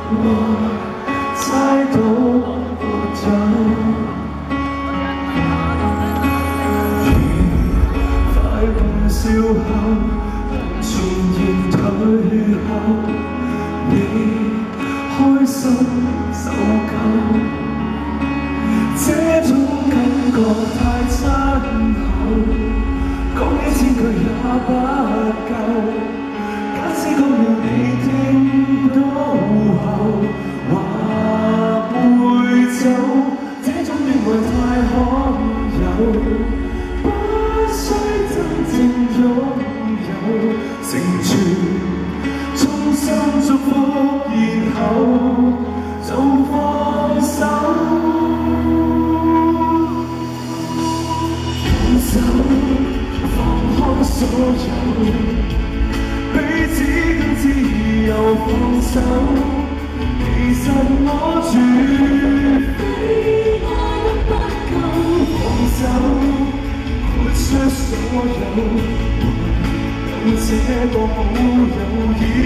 我猜到沒有快樂笑後，重燃退後，你開心守舊，這種感覺太親厚，講幾千句也不夠。 假使講了你聽到後，話會走，這種戀愛太罕有，不需真正擁有，成全，衷心祝福，然後就放手，放手，放開所有。 彼此更自由放手，其實我絕非愛得不夠，放手，豁出所有，有這個好友。